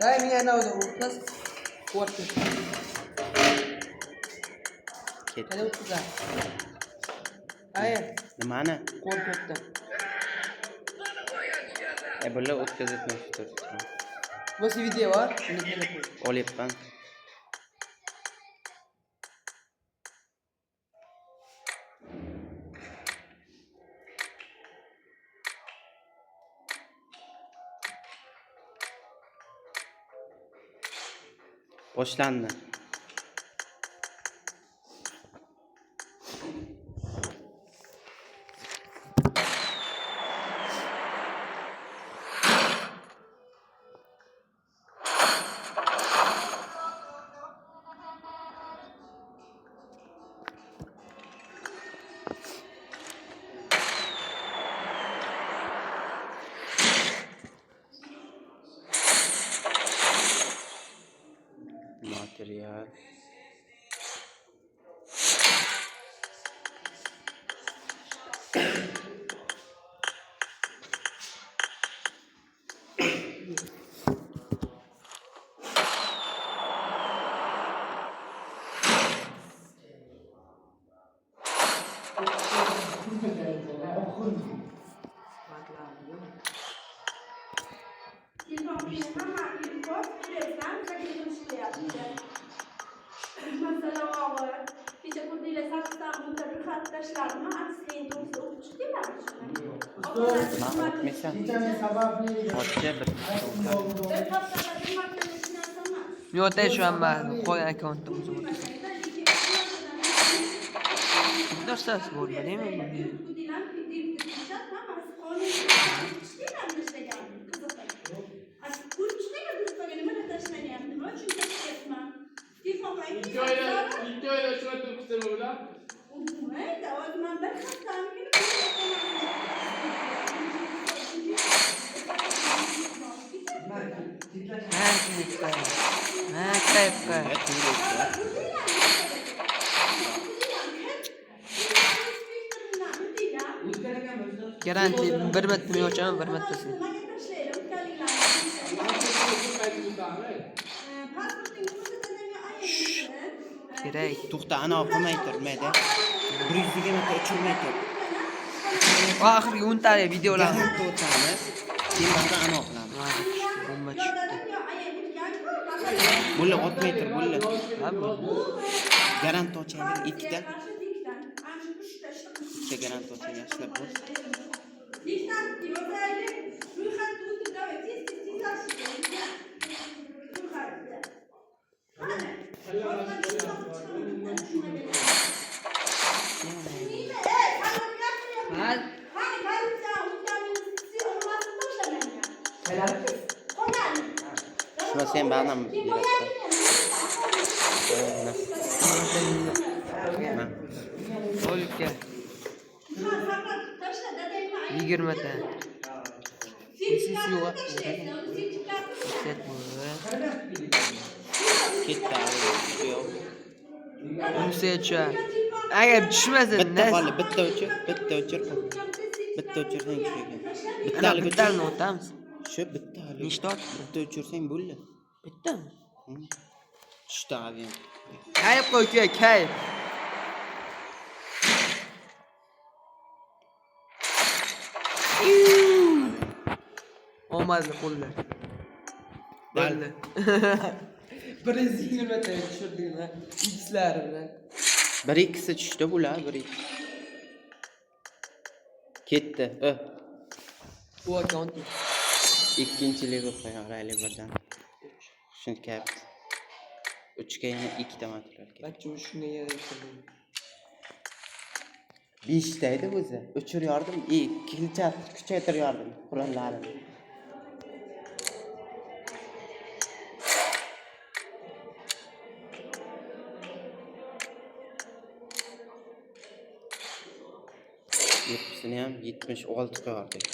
Dai меня на вот нас вот. Hadi uçuza. Hayır. Nimani? Korkuttu. Bular o'tkazib turibdi. Nasıl video var? Şimdi telefon. Olyapman. Boshlandi. Material. Yok da şu an ben koy account'umuzu unuttum. Nasıl bu değil mi? Garanti bir metre yok canım, bir metresi. Kerak. To'xta, ana o'qimay tur, mayda. 120 metr uchirmay tur. Oxirgi 10 ta videolar. Garanti o'tamiz. Keyin ba'da ana o'qilamiz. Bomba chiqdi. Bulla o'tmay tur, bulla. Abi. Garanti o'chaylik ikkita. Ikkita garanti o'chay yaxshilab bo'l. Şuna sen bana mı biraksın? Olik gel. 20 ta. Siz yok. Set bu. Ketdi abi. Yo'q. Unsecha. Agar tushmasin, Bitta qoldi, bitta o'chir. Bitta o'chirsang tushagan. Bittani o'tamiz. Shu bitta hali. Nechta otibdi? Bitta o'chirsang bo'ldi. Bittami? Tushdi abi. Kayf qo'y, kayf. Omadli qo'llar. Bo'ldi. Birinchi 20 ta tushirdim-a. X'lari bilan. 1-2 tushdi bular, 1-2. Ketdi. Bu account. Ikkinchiligi qo'yaylik birdan. Shuni kap. 3 ga yana 2 ta material kerak. Bachcha shunga yarashadi. 5 ta edi o'zi. O'chir yordim, kuchaytir yordim qurollarini. Hepsini ham 76 qo'yardik.